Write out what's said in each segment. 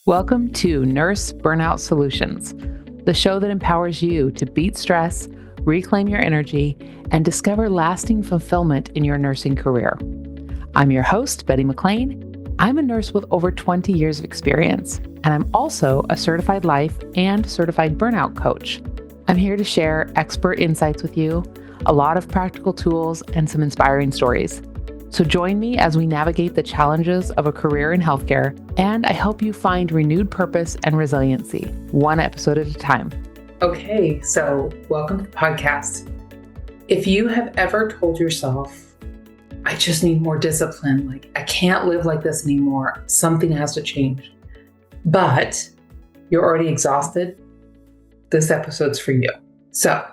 Welcome to Nurse Burnout Solutions, the show that empowers you to beat stress, reclaim your energy, and discover lasting fulfillment in your nursing career. I'm your host, Betty McLean. I'm a nurse with over 20 years of experience, and I'm also a certified life and certified burnout coach. I'm here to share expert insights with you, a lot of practical tools, and some inspiring stories. So join me as we navigate the challenges of a career in healthcare, and I help you find renewed purpose and resiliency, one episode at a time. Okay, so welcome to the podcast. If you have ever told yourself, I just need more discipline, like I can't live like this anymore, something has to change, but you're already exhausted, this episode's for you. So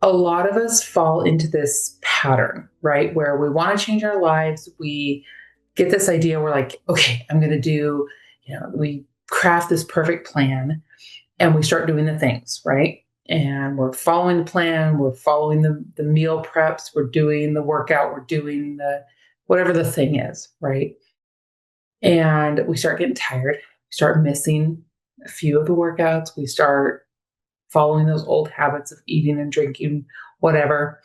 a lot of us fall into this pattern, right? Where we want to change our lives. We get this idea. We're like, okay, I'm going to do, we craft this perfect plan and we start doing the things, right? And we're following the plan. We're following the meal preps. We're doing the workout. We're doing whatever the thing is, right? And we start getting tired. We start missing a few of the workouts. We start following those old habits of eating and drinking, whatever.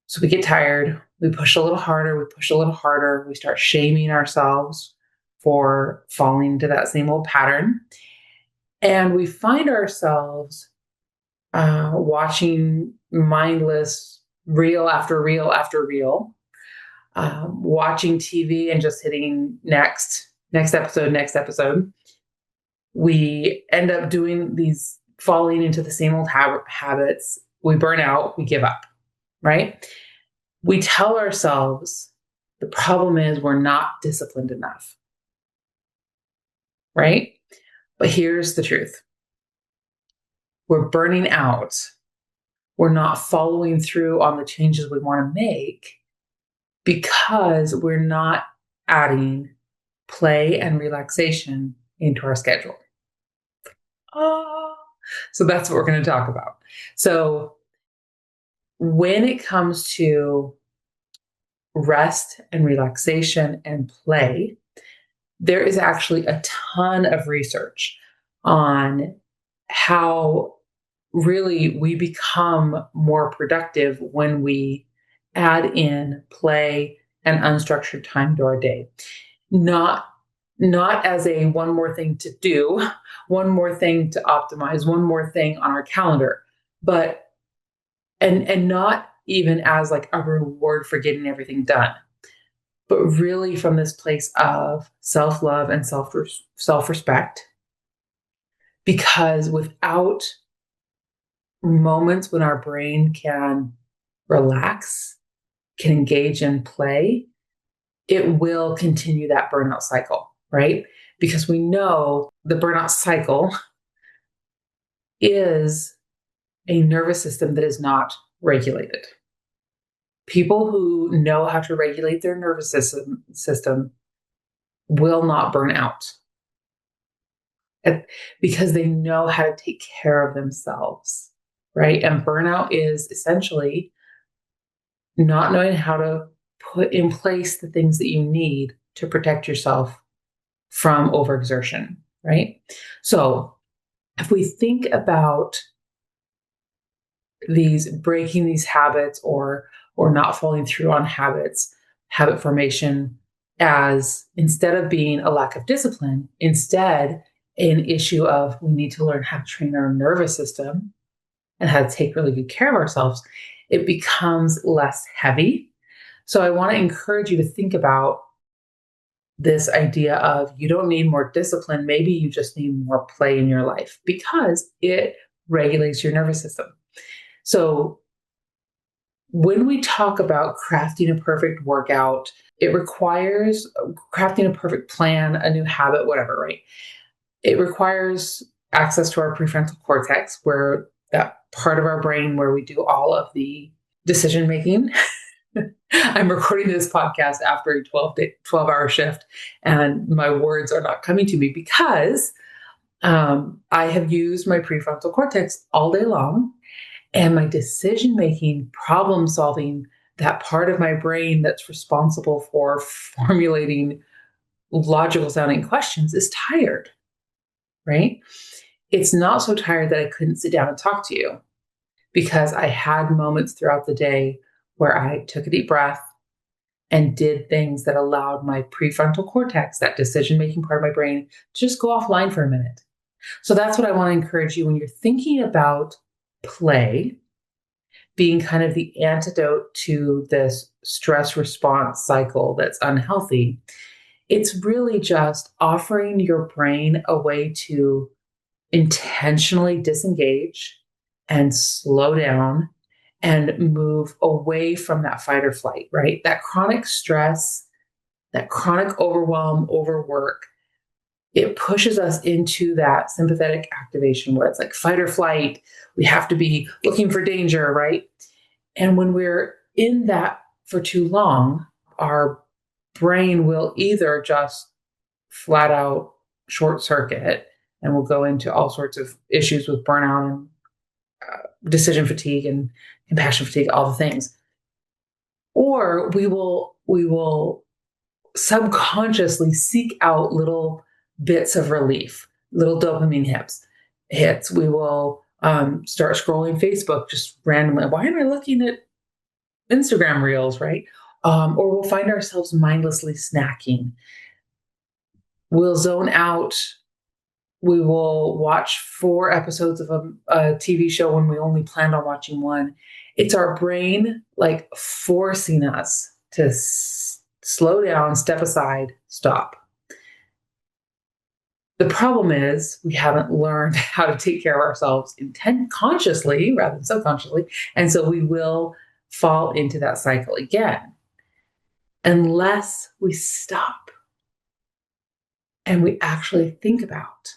So we get tired, we push a little harder, we start shaming ourselves for falling into that same old pattern. And we find ourselves watching mindless reel after reel after reel, watching TV and just hitting next episode. We end up doing these falling into the same old habits. We burn out, we give up, right? We tell ourselves the problem is we're not disciplined enough, right? But here's the truth. We're burning out. We're not following through on the changes we want to make because we're not adding play and relaxation into our schedule. So that's what we're going to talk about. So when it comes to rest and relaxation and play, there is actually a ton of research on how really we become more productive when we add in play and unstructured time to our day. Not as a one more thing to do, one more thing to optimize, one more thing on our calendar, but and not even as like a reward for getting everything done, but really from this place of self-love and self-respect. Because without moments when our brain can relax, can engage in play, it will continue that burnout cycle. Right? Because we know the burnout cycle is a nervous system that is not regulated. People who know how to regulate their nervous system will not burn out because they know how to take care of themselves, right? And burnout is essentially not knowing how to put in place the things that you need to protect yourself from overexertion, right? So if we think about breaking these habits or not following through on habit formation as instead of being a lack of discipline, instead an issue of we need to learn how to train our nervous system and how to take really good care of ourselves, it becomes less heavy. So I want to encourage you to think about this idea of you don't need more discipline. Maybe you just need more play in your life because it regulates your nervous system. So when we talk about crafting a perfect workout, it requires crafting a perfect plan, a new habit, whatever, right? It requires access to our prefrontal cortex, where that part of our brain where we do all of the decision making. I'm recording this podcast after a 12-hour shift, and my words are not coming to me because I have used my prefrontal cortex all day long, and my decision-making, problem-solving, that part of my brain that's responsible for formulating logical sounding questions is tired, right? It's not so tired that I couldn't sit down and talk to you because I had moments throughout the day where I took a deep breath and did things that allowed my prefrontal cortex, that decision making part of my brain, to just go offline for a minute. So that's what I want to encourage you when you're thinking about play being kind of the antidote to this stress response cycle that's unhealthy. It's really just offering your brain a way to intentionally disengage and slow down and move away from that fight or flight, right? That chronic stress, that chronic overwhelm, overwork, it pushes us into that sympathetic activation where it's like fight or flight. We have to be looking for danger, right? And when we're in that for too long, our brain will either just flat out short circuit and we'll go into all sorts of issues with burnout and decision fatigue and compassion fatigue, all the things. Or we will subconsciously seek out little bits of relief, little dopamine hits. We will start scrolling Facebook just randomly. Why am I looking at Instagram reels, right? Or we'll find ourselves mindlessly snacking. We'll zone out. We will watch 4 episodes of a TV show when we only planned on watching one. It's our brain like forcing us to slow down, step aside, stop. The problem is we haven't learned how to take care of ourselves consciously rather than subconsciously. And so we will fall into that cycle again unless we stop and we actually think about,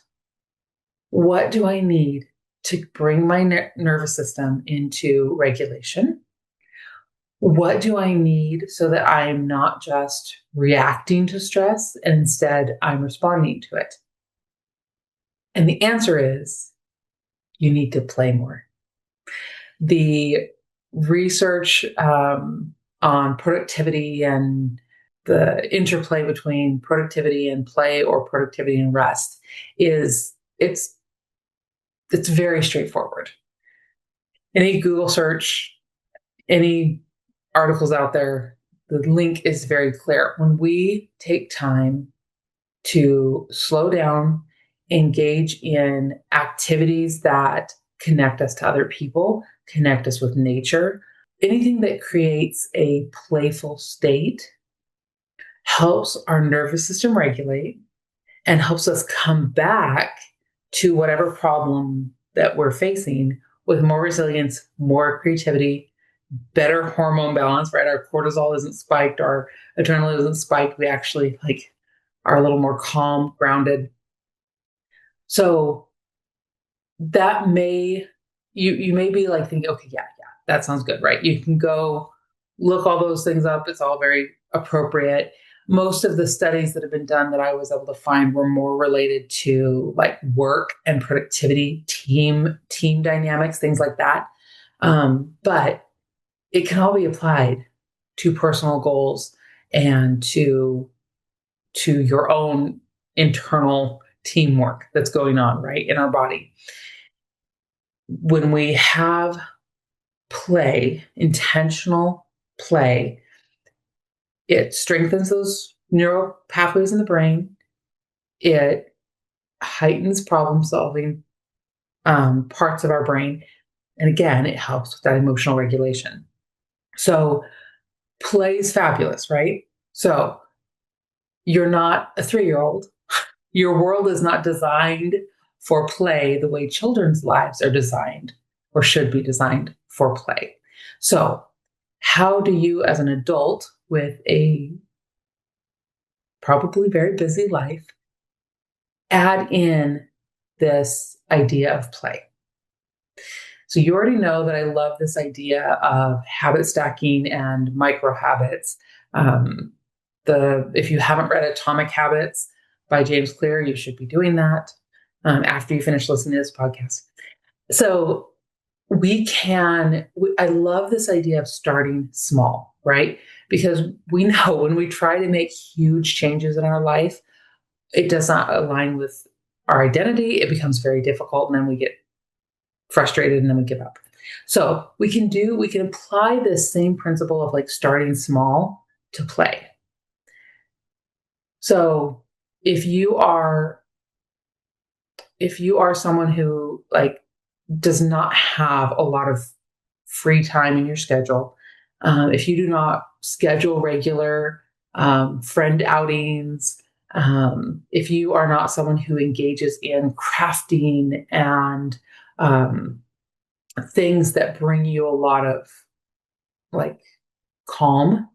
what do I need to bring my nervous system into regulation? What do I need so that I am not just reacting to stress and instead I'm responding to it? And the answer is you need to play more. The research on productivity and the interplay between productivity and play or productivity and rest it's very straightforward. Any Google search, any articles out there, the link is very clear. When we take time to slow down, engage in activities that connect us to other people, connect us with nature, anything that creates a playful state helps our nervous system regulate and helps us come back to whatever problem that we're facing with more resilience, more creativity, better hormone balance, right? Our cortisol isn't spiked, our adrenaline isn't spiked. We actually are a little more calm, grounded. So that you may be like thinking, okay, yeah, that sounds good, right? You can go look all those things up. It's all very appropriate. Most of the studies that have been done that I was able to find were more related to like work and productivity, team dynamics, things like that. But it can all be applied to personal goals and to your own internal teamwork that's going on, right, in our body. When we have play, intentional play, it strengthens those neural pathways in the brain. It heightens problem solving parts of our brain. And again, it helps with that emotional regulation. So play is fabulous, right? So you're not a 3-year-old. Your world is not designed for play the way children's lives are designed or should be designed for play. So how do you, as an adult with a probably very busy life, add in this idea of play? So you already know that I love this idea of habit stacking and micro habits. If you haven't read Atomic Habits by James Clear, you should be doing that after you finish listening to this podcast. So I love this idea of starting small, right? Because we know when we try to make huge changes in our life, it does not align with our identity. It becomes very difficult, and then we get frustrated and then we give up. So we can apply this same principle of like starting small to play. So if you are someone who like does not have a lot of free time in your schedule, if you do not schedule regular friend outings, if you are not someone who engages in crafting and things that bring you a lot of like calm,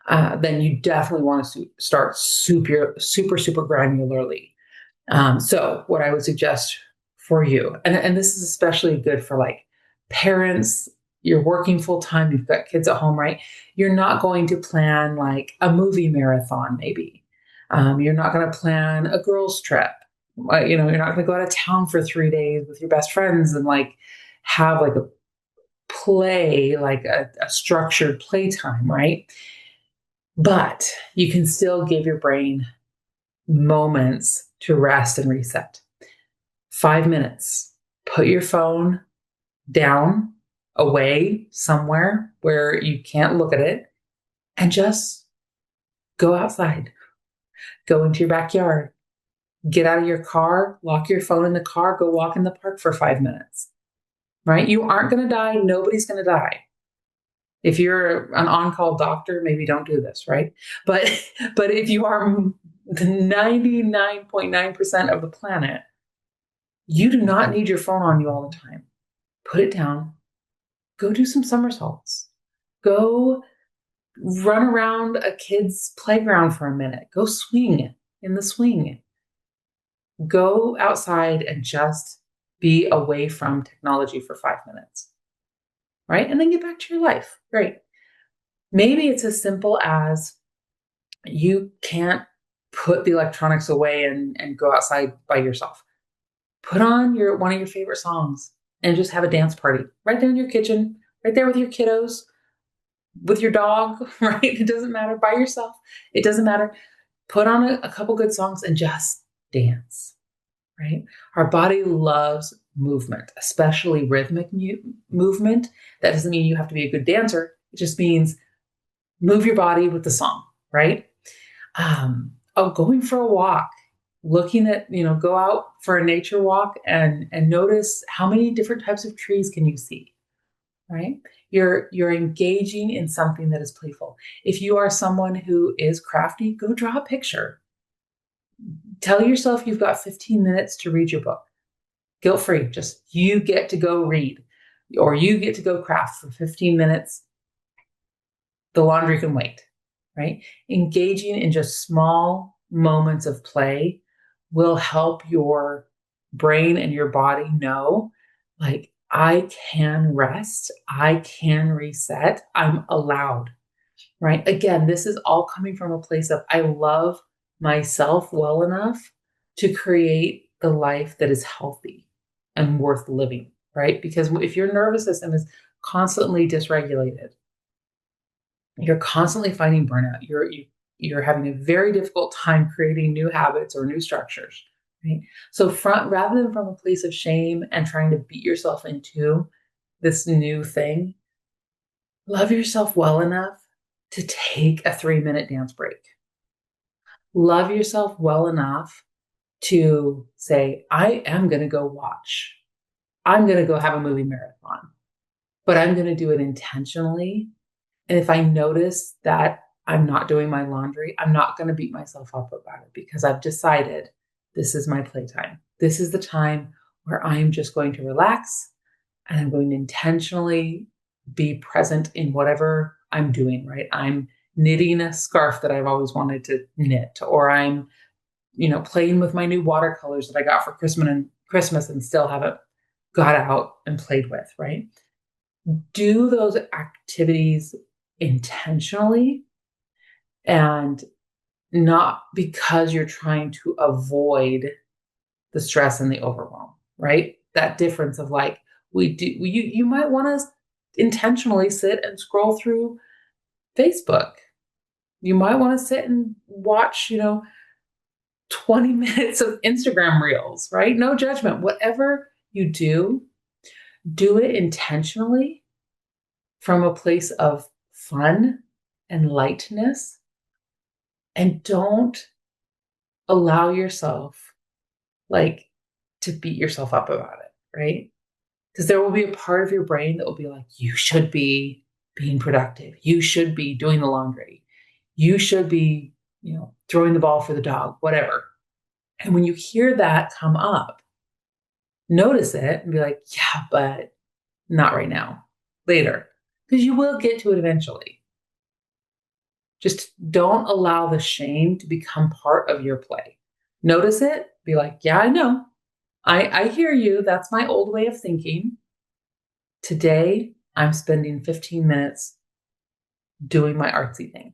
then you definitely want to start super, super, super granularly. So what I would suggest for you, and this is especially good for like parents, you're working full time, you've got kids at home, right? You're not going to plan like a movie marathon, maybe. You're not going to plan a girls trip. You're not going to go out of town for 3 days with your best friends and like have like a play, like a structured playtime, right? But you can still give your brain moments to rest and reset. 5 minutes. Put your phone down, away somewhere where you can't look at it, and just go outside. Go into your backyard. Get out of your car, lock your phone in the car, go walk in the park for 5 minutes. Right? You aren't going to die. Nobody's going to die. If you're an on-call doctor, maybe don't do this, right? But if you are the 99.9% of the planet, you do not need your phone on you all the time. Put it down. Go do some somersaults. Go run around a kid's playground for a minute. Go swing in the swing. Go outside and just be away from technology for 5 minutes. Right? And then get back to your life. Great. Maybe it's as simple as you can't put the electronics away and go outside by yourself. Put on one of your favorite songs and just have a dance party right there in your kitchen, right there with your kiddos, with your dog, right? It doesn't matter. By yourself. It doesn't matter. Put on a couple good songs and just dance, right? Our body loves movement, especially rhythmic movement. That doesn't mean you have to be a good dancer. It just means move your body with the song, right? Going for a walk, looking at, go out for a nature walk and notice how many different types of trees can you see, right? You're engaging in something that is playful. If you are someone who is crafty, go draw a picture. Tell yourself you've got 15 minutes to read your book. Guilt-free, just you get to go read or you get to go craft for 15 minutes. The laundry can wait, right? Engaging in just small moments of play will help your brain and your body know, like, I can rest, I can reset, I'm allowed, right? Again, this is all coming from a place of I love myself well enough to create the life that is healthy and worth living, right? Because if your nervous system is constantly dysregulated, you're constantly fighting burnout. You're having a very difficult time creating new habits or new structures, right? So rather than from a place of shame and trying to beat yourself into this new thing, love yourself well enough to take a 3-minute dance break. Love yourself well enough to say, I am going to go watch. I'm going to go have a movie marathon, but I'm going to do it intentionally. And if I notice that I'm not doing my laundry, I'm not going to beat myself up about it because I've decided this is my playtime. This is the time where I'm just going to relax and I'm going to intentionally be present in whatever I'm doing, right? I'm knitting a scarf that I've always wanted to knit, or I'm, playing with my new watercolors that I got for Christmas and still haven't got out and played with, right? Do those activities intentionally and not because you're trying to avoid the stress and the overwhelm, right? That difference of like, you might want to intentionally sit and scroll through Facebook. You might want to sit and watch, 20 minutes of Instagram reels, right? No judgment. Whatever you do it intentionally from a place of fun and lightness, and don't allow yourself to beat yourself up about it, right? Because there will be a part of your brain that will be like, you should be being productive. You should be doing the laundry. You should be, throwing the ball for the dog, whatever. And when you hear that come up, notice it and be like, yeah, but not right now, later, because you will get to it eventually. Just don't allow the shame to become part of your play. Notice it, be like, yeah, I know. I hear you. That's my old way of thinking. Today, I'm spending 15 minutes doing my artsy thing.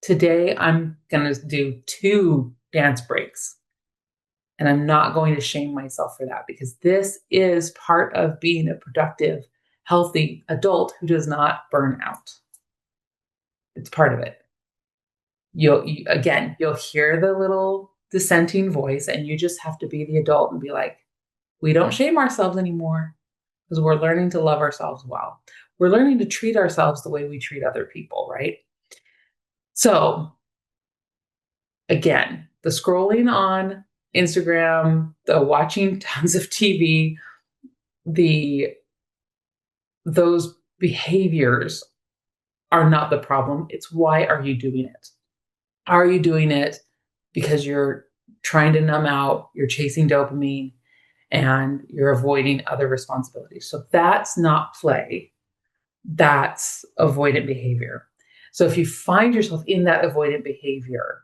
Today, I'm going to do 2 dance breaks. And I'm not going to shame myself for that, because this is part of being a productive, healthy adult who does not burn out. It's part of it. You'll hear the little dissenting voice, and you just have to be the adult and be like, we don't shame ourselves anymore, because we're learning to love ourselves well. We're learning to treat ourselves the way we treat other people, right? So again, the scrolling on Instagram, the watching tons of TV, those behaviors are not the problem. It's why are you doing it? Are you doing it because you're trying to numb out, you're chasing dopamine, and you're avoiding other responsibilities? So that's not play. That's avoidant behavior. So if you find yourself in that avoidant behavior,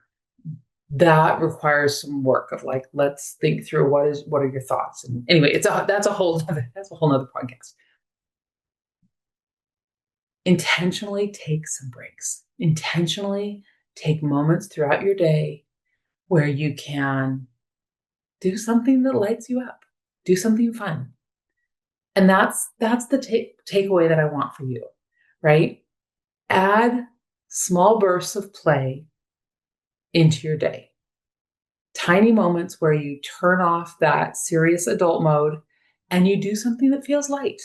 that requires some work of let's think through what are your thoughts. And anyway, that's a whole nother podcast. Intentionally take some breaks. Intentionally take moments throughout your day where you can do something that lights you up, do something fun. And that's the takeaway that I want for you, right? Add small bursts of play into your day. Tiny moments where you turn off that serious adult mode and you do something that feels light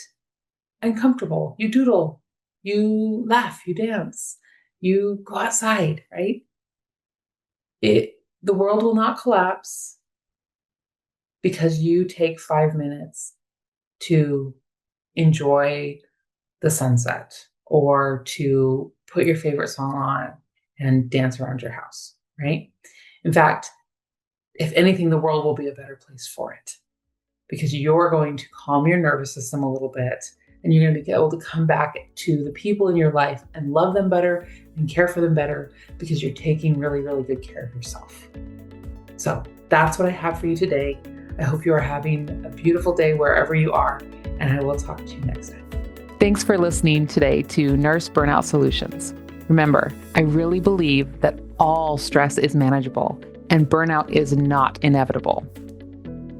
and comfortable. You doodle, you laugh, you dance, you go outside, right? The world will not collapse because you take 5 minutes to enjoy the sunset or to put your favorite song on and dance around your house, right? In fact, if anything, the world will be a better place for it, because you're going to calm your nervous system a little bit, and you're going to be able to come back to the people in your life and love them better and care for them better, because you're taking really, really good care of yourself. So that's what I have for you today. I hope you are having a beautiful day wherever you are, and I will talk to you next time. Thanks for listening today to Nurse Burnout Solutions. Remember, I really believe that all stress is manageable and burnout is not inevitable.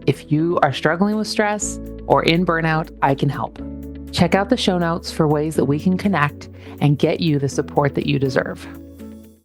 If you are struggling with stress or in burnout, I can help. Check out the show notes for ways that we can connect and get you the support that you deserve.